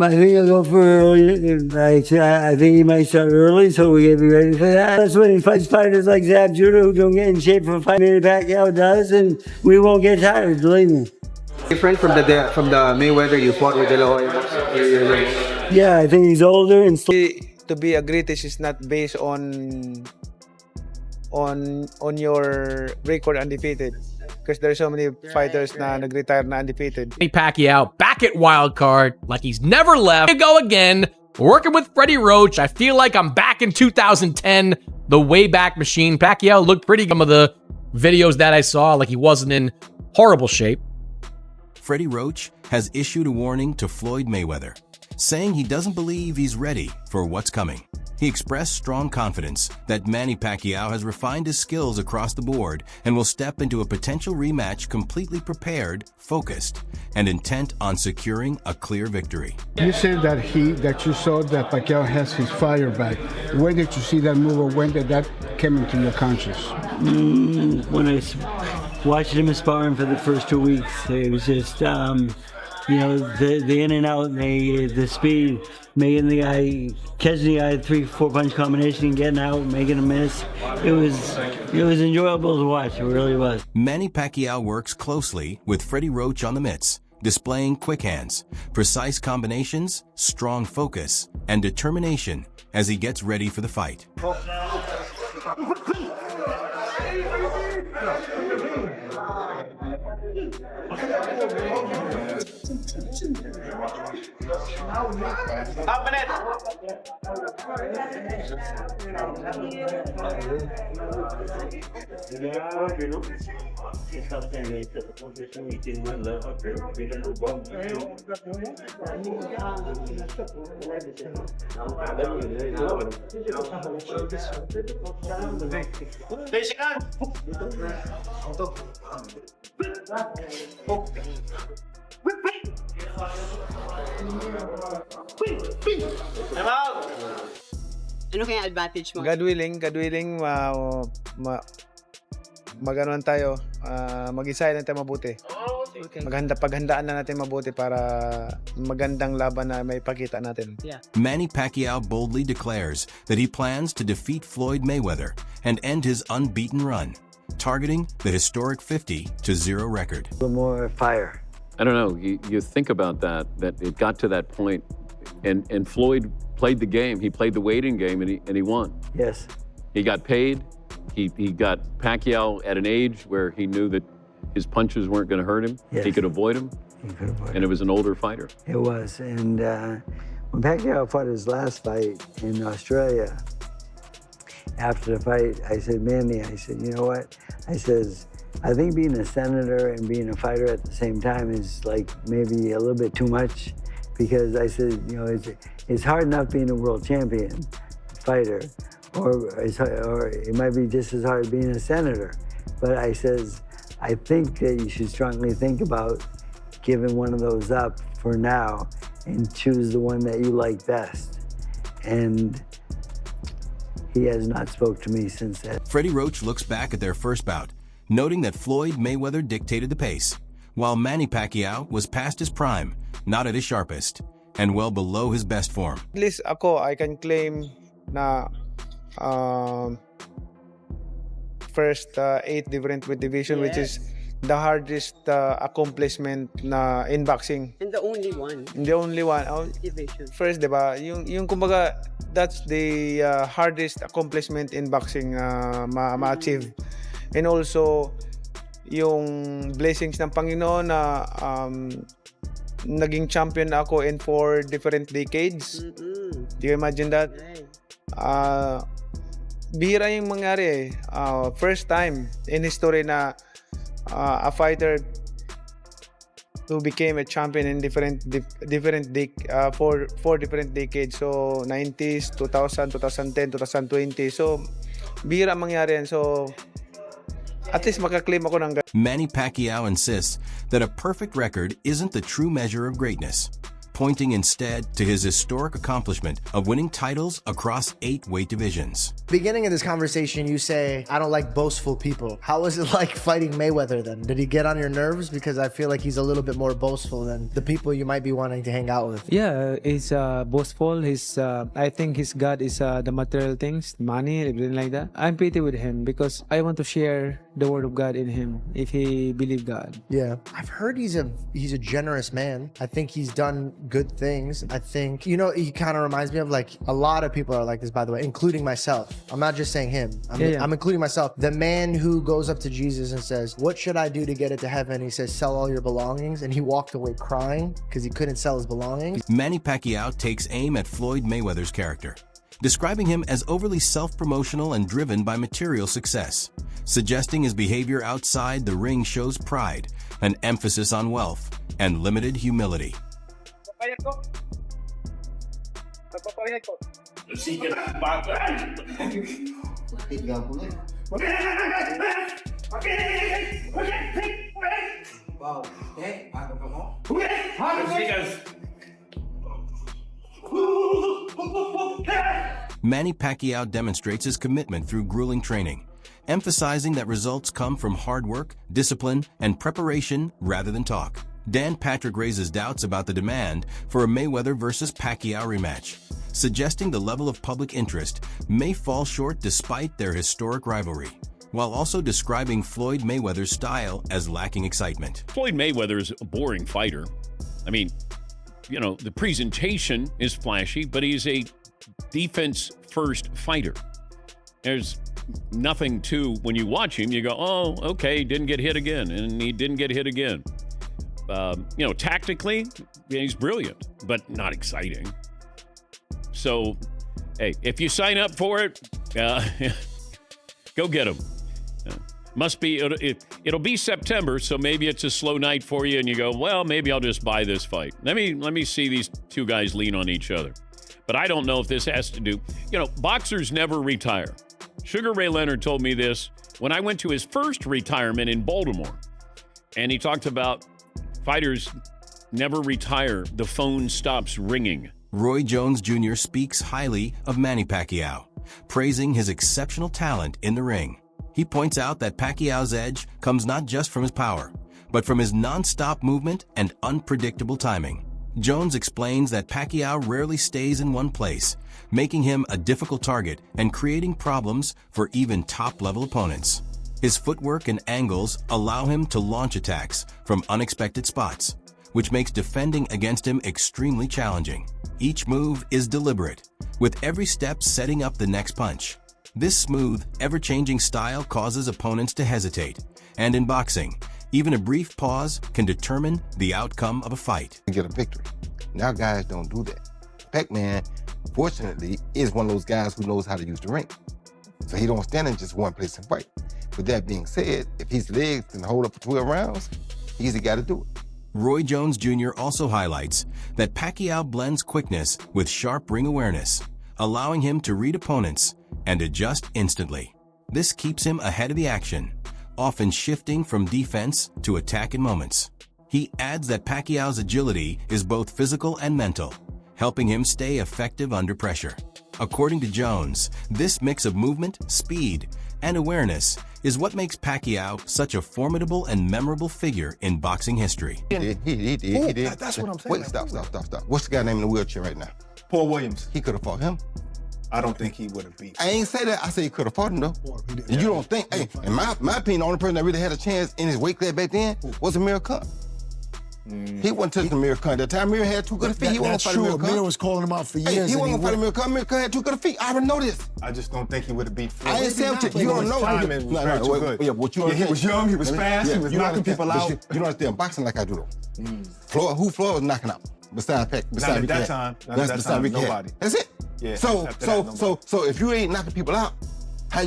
I think I'll go for early. I think he might start early, so we get ready for that. That's when he fights fighters like Zab Judah who don't get in shape for fighting. Manny Pacquiao does, and we won't get tired, believe me. Different from the Mayweather you fought with De La Hoya. Yeah, I think he's older and to be a greatest is not based on your record undefeated. Because there's so many fighters na nag-retire na undefeated. Manny Pacquiao back at wildcard like he's never left. Here we go again, working with Freddie Roach. I feel like I'm back in 2010, the Wayback Machine. Pacquiao looked pretty good. Some of the videos that I saw, like he wasn't in horrible shape. Freddie Roach has issued a warning to Floyd Mayweather, saying he doesn't believe he's ready for what's coming. He expressed strong confidence that Manny Pacquiao has refined his skills across the board and will step into a potential rematch completely prepared, focused, and intent on securing a clear victory. You said that you saw that Pacquiao has his fire back. When did you see that move, or when did that come into your conscience? When I watched him sparring for the first 2 weeks, it was just, you know, the in and out, the speed, making the guy, catching the guy 3-4 punch combination and getting out, making a miss. It was enjoyable to watch. It really was. Manny Pacquiao works closely with Freddie Roach on the mitts, displaying quick hands, precise combinations, strong focus, and determination as he gets ready for the fight. Ano kaya advantage mo? God willing, mag-anuan tayo, mag-isay natin mabuti. Paghandaan na natin mabuti para magandang laban na may pakita natin. Yeah. Manny Pacquiao boldly declares that he plans to defeat Floyd Mayweather and end his unbeaten run, targeting the historic 50-0 record. A little more fire. I don't know. You think about that it got to that point, and Floyd played the game. He played the waiting game, and he won. Yes. He got paid. He got Pacquiao at an age where he knew that his punches weren't going to hurt him. Yes. He could avoid him. And it was an older fighter. It was. And when Pacquiao fought his last fight in Australia, after the fight, I said, Manny, I said, you know what? I says, I think being a senator and being a fighter at the same time is like maybe a little bit too much, because I said, you know, it's hard enough being a world champion fighter, or it might be just as hard being a senator. But I says, I think that you should strongly think about giving one of those up for now and choose the one that you like best. And he has not spoke to me since then. Freddie Roach looks back at their first bout, noting that Floyd Mayweather dictated the pace, while Manny Pacquiao was past his prime, not at his sharpest, and well below his best form. At least ako, I can claim na first 8 different weight division, Yes. which is the hardest accomplishment na in boxing. And the only one. The only one. Division. First, diba? Yung kumbaga, that's the hardest accomplishment in boxing ma-achieve. And also, yung blessings ng Panginoon na naging champion na ako in 4 different decades. Do you imagine that? Bihira yung mangyari eh. First time in history na a fighter who became a champion in four different decades. So 90s, 2000, 2010, 2020. So bihira mangyari yan. So at least makaklaim ako ng Manny Pacquiao insists that a perfect record isn't the true measure of greatness, pointing instead to his historic accomplishment of winning titles across 8 weight divisions. Beginning of this conversation, you say, I don't like boastful people. How was it like fighting Mayweather then? Did he get on your nerves? Because I feel like he's a little bit more boastful than the people you might be wanting to hang out with. Yeah, he's boastful. I think his God is the material things, money, everything like that. I'm pretty with him because I want to share the word of God in him if he believes God. Yeah, I've heard he's a generous man. I think he's done good things. I think, you know, he kind of reminds me of, like, a lot of people are like this, by the way, including myself. I'm not just saying him. I'm including myself. The man who goes up to Jesus and says, what should I do to get into heaven? He says, sell all your belongings. And he walked away crying because he couldn't sell his belongings. Manny Pacquiao takes aim at Floyd Mayweather's character, describing him as overly self-promotional and driven by material success, suggesting his behavior outside the ring shows pride, an emphasis on wealth, and limited humility. Manny Pacquiao demonstrates his commitment through grueling training, emphasizing that results come from hard work, discipline, and preparation rather than talk. Dan Patrick raises doubts about the demand for a Mayweather versus Pacquiao rematch, suggesting the level of public interest may fall short despite their historic rivalry, while also describing Floyd Mayweather's style as lacking excitement. Floyd Mayweather is a boring fighter. I mean, you know, the presentation is flashy, but he's a defense-first fighter. There's nothing to, when you watch him, you go, oh, okay, didn't get hit again, and he didn't get hit again. You know, tactically, he's brilliant, but not exciting. So, hey, if you sign up for it, go get him. Must be, it'll be September, so maybe it's a slow night for you, and you go, well, maybe I'll just buy this fight. Let me see these two guys lean on each other. But I don't know if this has to do, you know, boxers never retire. Sugar Ray Leonard told me this when I went to his first retirement in Baltimore, and he talked about fighters never retire. The phone stops ringing. Roy Jones Jr. speaks highly of Manny Pacquiao, praising his exceptional talent in the ring. He points out that Pacquiao's edge comes not just from his power, but from his non-stop movement and unpredictable timing. Jones explains that Pacquiao rarely stays in one place, making him a difficult target and creating problems for even top-level opponents. His footwork and angles allow him to launch attacks from unexpected spots, which makes defending against him extremely challenging. Each move is deliberate, with every step setting up the next punch. This smooth, ever-changing style causes opponents to hesitate, and in boxing, even a brief pause can determine the outcome of a fight. Get a victory. Now guys don't do that. Pac-Man, fortunately, is one of those guys who knows how to use the ring. So he don't stand in just one place and fight. With that being said, if his legs can hold up for 12 rounds, he's the guy to do it. Roy Jones Jr. also highlights that Pacquiao blends quickness with sharp ring awareness, allowing him to read opponents and adjust instantly. This keeps him ahead of the action, often shifting from defense to attack in moments. He adds that Pacquiao's agility is both physical and mental, helping him stay effective under pressure. According to Jones, this mix of movement, speed, and awareness is what makes Pacquiao such a formidable and memorable figure in boxing history. He did. That's what I'm saying. Wait, stop. What's the guy named in the wheelchair right now? Paul Williams. He could have fought him. I don't think he would have beat. I ain't say that. I say he could have fought him, though. And you don't think, hey, in my opinion, the only person that really had a chance in his weight class back then was Amir Khan. He wasn't touching Amir Khan. That time Amir had too good a feet. He wasn't fighting Amir Khan. Amir was calling him out for years. He wasn't fighting Amir Khan. Amir Khan had too good a feet. I already know this. I just don't think he would have beat Floyd. I ain't saying what you don't know. He was young, he was fast, he was knocking people out. You don't understand boxing like I do, though. Floyd was knocking out? Besides Pac. Not at that time. Nobody. That's it. Yeah, so if you ain't knocking people out,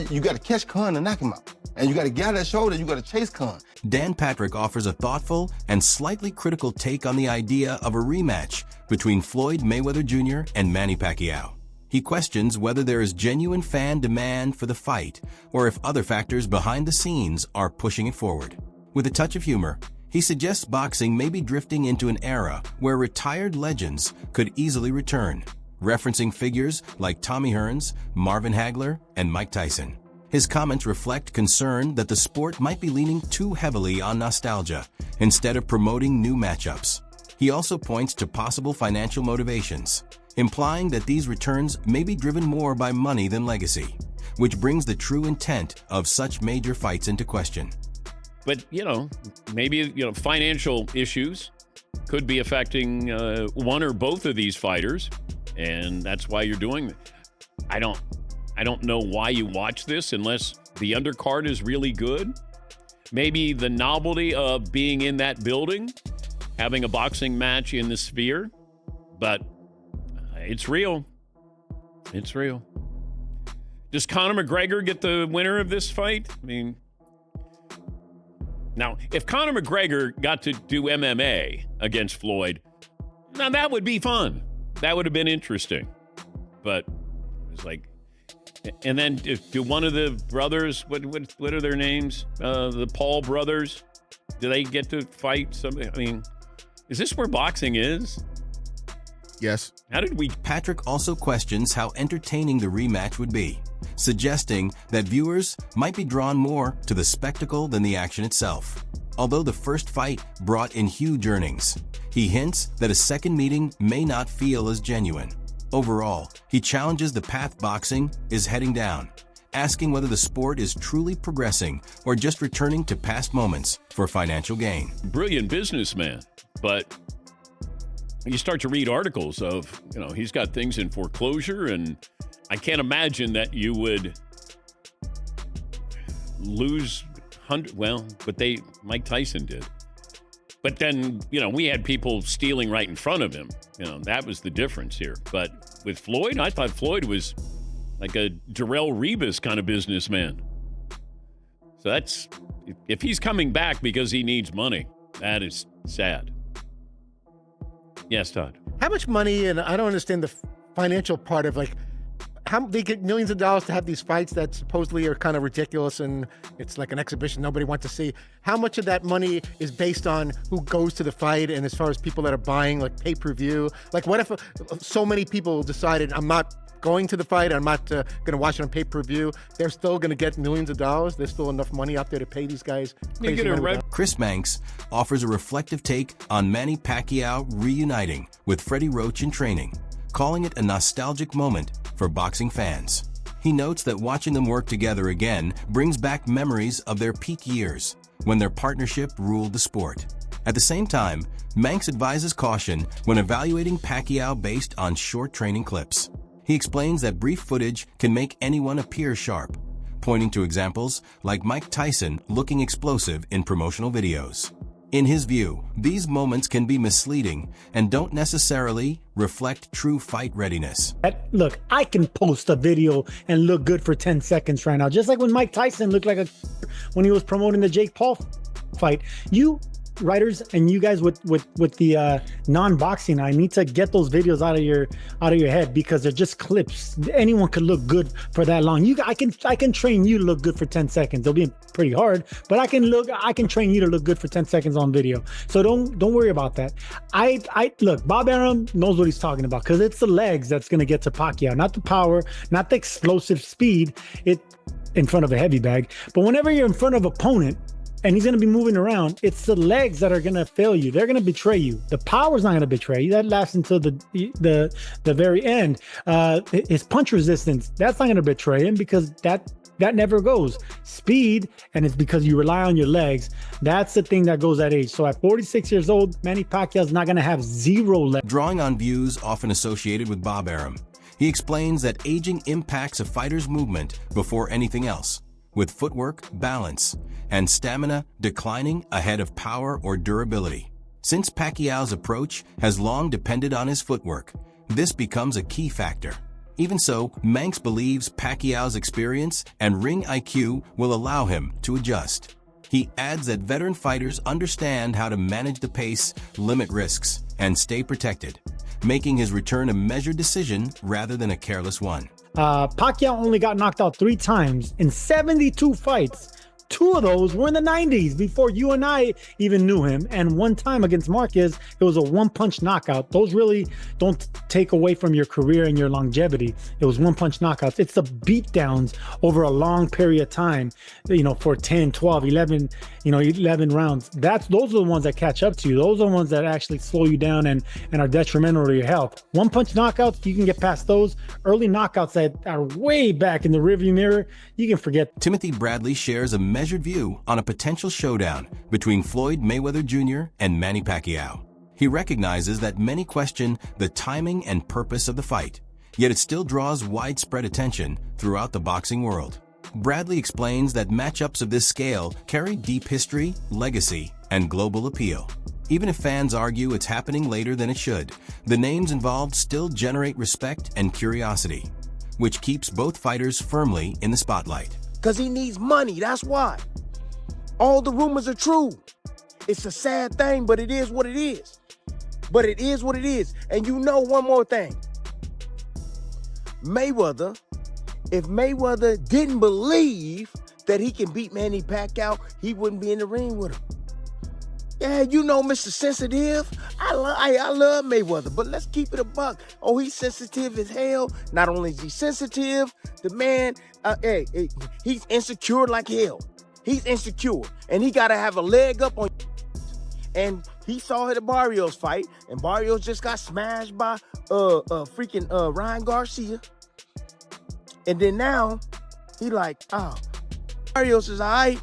you got to catch Khan and knock him out. And you got to get out that shoulder, you got to chase Khan. Dan Patrick offers a thoughtful and slightly critical take on the idea of a rematch between Floyd Mayweather Jr. and Manny Pacquiao. He questions whether there is genuine fan demand for the fight or if other factors behind the scenes are pushing it forward. With a touch of humor, He suggests boxing may be drifting into an era where retired legends could easily return, referencing figures like Tommy Hearns, Marvin Hagler, and Mike Tyson. His comments reflect concern that the sport might be leaning too heavily on nostalgia instead of promoting new matchups. He also points to possible financial motivations, implying that these returns may be driven more by money than legacy, which brings the true intent of such major fights into question. But, maybe, financial issues could be affecting one or both of these fighters, and that's why you're doing it. I don't know why you watch this unless the undercard is really good. Maybe the novelty of being in that building, having a boxing match in the Sphere, but it's real. It's real. Does Conor McGregor get the winner of this fight? I mean, now, if Conor McGregor got to do MMA against Floyd, now that would be fun. That would have been interesting. But it's like, and then do one of the brothers, what are their names? The Paul brothers, do they get to fight somebody? I mean, is this where boxing is? Yes. How did we? Patrick also questions how entertaining the rematch would be, suggesting that viewers might be drawn more to the spectacle than the action itself. Although the first fight brought in huge earnings, he hints that a second meeting may not feel as genuine. Overall, he challenges the path boxing is heading down, asking whether the sport is truly progressing or just returning to past moments for financial gain. Brilliant businessman, but you start to read articles of, he's got things in foreclosure, and I can't imagine that you would lose Mike Tyson did. But then, we had people stealing right in front of him. That was the difference here. But with Floyd, I thought Floyd was like a Darrell Rebus kind of businessman. So that's, if he's coming back because he needs money, that is sad. Yes, Todd. How much money, and I don't understand the financial part of how they get millions of dollars to have these fights that supposedly are kind of ridiculous and it's like an exhibition nobody wants to see. How much of that money is based on who goes to the fight and as far as people that are buying like pay-per-view? Like what if so many people decided I'm not going to the fight, I'm not going to watch it on pay-per-view, they're still going to get millions of dollars? There's still enough money out there to pay these guys crazy money. Chris Manx offers a reflective take on Manny Pacquiao reuniting with Freddie Roach in training, calling it a nostalgic moment for boxing fans. He notes that watching them work together again brings back memories of their peak years, when their partnership ruled the sport. At the same time, Manx advises caution when evaluating Pacquiao based on short training clips. He explains that brief footage can make anyone appear sharp, pointing to examples like Mike Tyson looking explosive in promotional videos. In his view, these moments can be misleading and don't necessarily reflect true fight readiness. Look, I can post a video and look good for 10 seconds right now, just like when Mike Tyson looked like when he was promoting the Jake Paul fight. You writers and you guys with the non-boxing, I need to get those videos out of your head, because they're just clips. Anyone could look good for that long. I can train you to look good for 10 seconds. It'll be pretty hard, but I can train you to look good for 10 seconds on video. So don't worry about that. I look, Bob Arum knows what he's talking about, because it's the legs that's going to get to Pacquiao, not the power, not the explosive speed in front of a heavy bag. But whenever you're in front of an opponent and he's going to be moving around, it's the legs that are going to fail you. They're going to betray you. The power's not going to betray you. That lasts until the very end. His punch resistance, that's not going to betray him, because that never goes. Speed, and it's because you rely on your legs. That's the thing that goes at age. So at 46 years old, Manny Pacquiao is not going to have zero legs. Drawing on views often associated with Bob Arum, he explains that aging impacts a fighter's movement before anything else, with footwork, balance, and stamina declining ahead of power or durability. Since Pacquiao's approach has long depended on his footwork, this becomes a key factor. Even so, Manx believes Pacquiao's experience and ring IQ will allow him to adjust. He adds that veteran fighters understand how to manage the pace, limit risks, and stay protected, making his return a measured decision rather than a careless one. Pacquiao only got knocked out 3 times in 72 fights 2 of those were in the 90s before you and I even knew him. And one time against Marquez, it was a one-punch knockout. Those really don't take away from your career and your longevity. It was one-punch knockouts. It's the beatdowns over a long period of time, for 10, 12, 11, 11 rounds. Those are the ones that catch up to you. Those are the ones that actually slow you down and are detrimental to your health. One-punch knockouts, you can get past those. Early knockouts that are way back in the rearview mirror, you can forget. Timothy Bradley shares a measured view on a potential showdown between Floyd Mayweather Jr. and Manny Pacquiao. He recognizes that many question the timing and purpose of the fight, yet it still draws widespread attention throughout the boxing world. Bradley explains that matchups of this scale carry deep history, legacy, and global appeal. Even if fans argue it's happening later than it should, the names involved still generate respect and curiosity, which keeps both fighters firmly in the spotlight. Because he needs money, that's why. All the rumors are true. It's a sad thing, but it is what it is. But it is what it is. And one more thing. Mayweather, if Mayweather didn't believe that he can beat Manny Pacquiao, he wouldn't be in the ring with him. Yeah, Mr. Sensitive. I love Mayweather, but let's keep it a buck. Oh, he's sensitive as hell. Not only is he sensitive, the man, he's insecure like hell. He's insecure, and he got to have a leg up on. And he saw the Barrios fight, and Barrios just got smashed by Ryan Garcia. And then now, he like, Barrios is all right.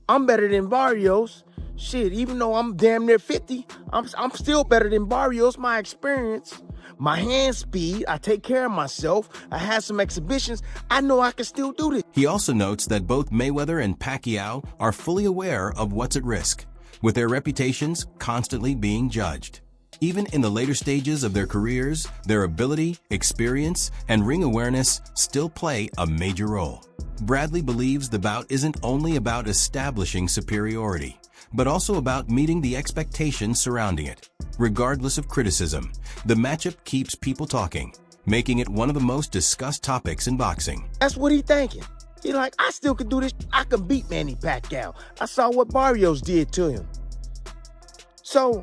I'm better than Barrios. Shit, even though I'm damn near 50, I'm still better than Barrios. My experience, my hand speed, I take care of myself. I had some exhibitions. I know I can still do this. He also notes that both Mayweather and Pacquiao are fully aware of what's at risk, with their reputations constantly being judged. Even in the later stages of their careers, their ability, experience, and ring awareness still play a major role. Bradley believes the bout isn't only about establishing superiority, but also about meeting the expectations surrounding it. Regardless of criticism, the matchup keeps people talking, making it one of the most discussed topics in boxing. That's what he's thinking. He like, I still can do this. I can beat Manny Pacquiao. I saw what Barrios did to him. So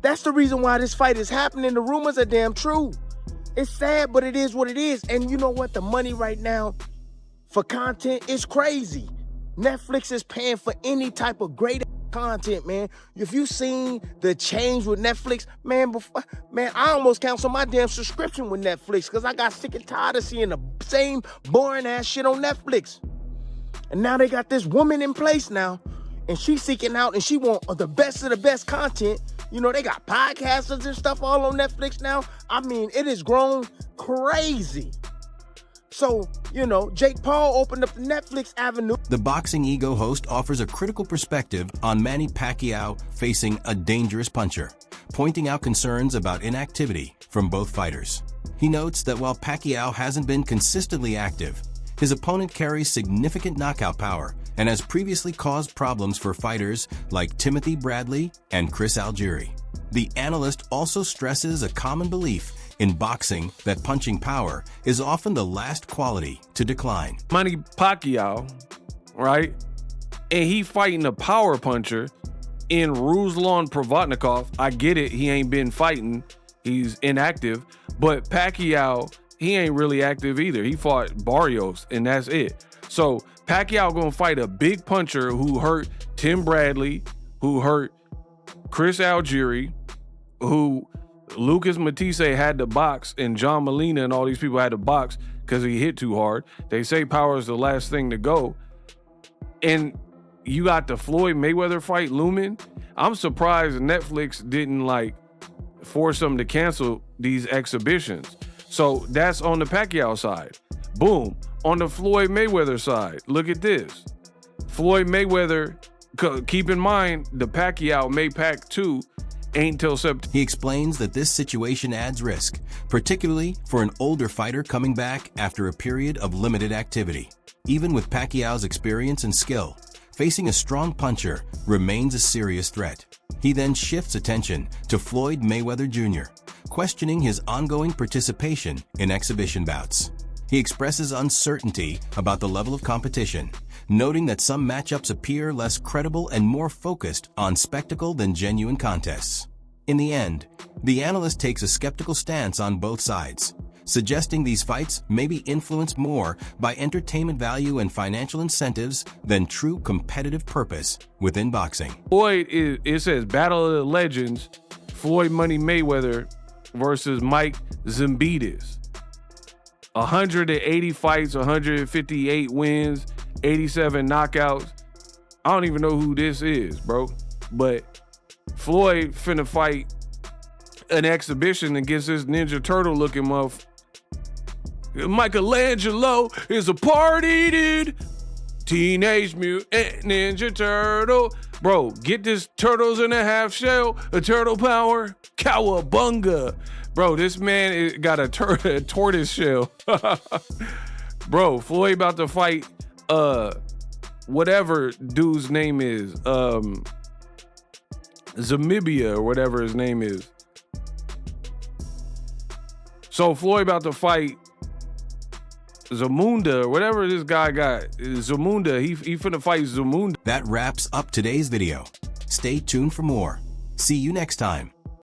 that's the reason why this fight is happening. The rumors are damn true. It's sad, but it is what it is. And you know what? The money right now for content is crazy. Netflix is paying for any type of great content, man. If you seen the change with Netflix, man, I almost canceled my damn subscription with Netflix because I got sick and tired of seeing the same boring ass shit on Netflix. And now they got this woman in place now, and she's seeking out and she want the best of the best content. They got podcasters and stuff all on Netflix now. I mean, it has grown crazy. So, Jake Paul opened up the Netflix avenue. The Boxing Ego host offers a critical perspective on Manny Pacquiao facing a dangerous puncher, pointing out concerns about inactivity from both fighters. He notes that while Pacquiao hasn't been consistently active, his opponent carries significant knockout power and has previously caused problems for fighters like Timothy Bradley and Chris Algieri. The analyst also stresses a common belief in boxing that punching power is often the last quality to decline. Manny Pacquiao, right? And he fighting a power puncher in Ruslan Provodnikov. I get it, he ain't been fighting, he's inactive, but Pacquiao, he ain't really active either. He fought Barrios, and that's it. So Pacquiao gonna fight a big puncher who hurt Tim Bradley, who hurt Chris Algieri, who Lucas Matisse had to box, and John Molina and all these people had to box because he hit too hard. They say power is the last thing to go. And you got the Floyd Mayweather fight looming. I'm surprised Netflix didn't force them to cancel these exhibitions. So that's on the Pacquiao side. Boom. On the Floyd Mayweather side, look at this. Floyd Mayweather, keep in mind, the Pacquiao Maypac 2 ain't till September. He explains that this situation adds risk, particularly for an older fighter coming back after a period of limited activity. Even with Pacquiao's experience and skill, facing a strong puncher remains a serious threat. He then shifts attention to Floyd Mayweather Jr., questioning his ongoing participation in exhibition bouts. He expresses uncertainty about the level of competition, noting that some matchups appear less credible and more focused on spectacle than genuine contests. In the end, the analyst takes a skeptical stance on both sides, suggesting these fights may be influenced more by entertainment value and financial incentives than true competitive purpose within boxing. Floyd, it says Battle of the Legends, Floyd Money Mayweather versus Mike Zimbides. 180 fights, 158 wins, 87 knockouts. I don't even know who this is, bro. But Floyd finna fight an exhibition against this Ninja Turtle looking muff. Michelangelo is a party dude. Teenage Mutant Ninja Turtle. Bro, get this turtles in a half shell, a turtle power, cowabunga. Bro, this man got a tortoise shell. Bro, Floyd about to fight whatever dude's name is. Zamibia or whatever his name is. So Floyd about to fight Zamunda, or whatever this guy got. Zamunda, he finna fight Zamunda. That wraps up today's video. Stay tuned for more. See you next time.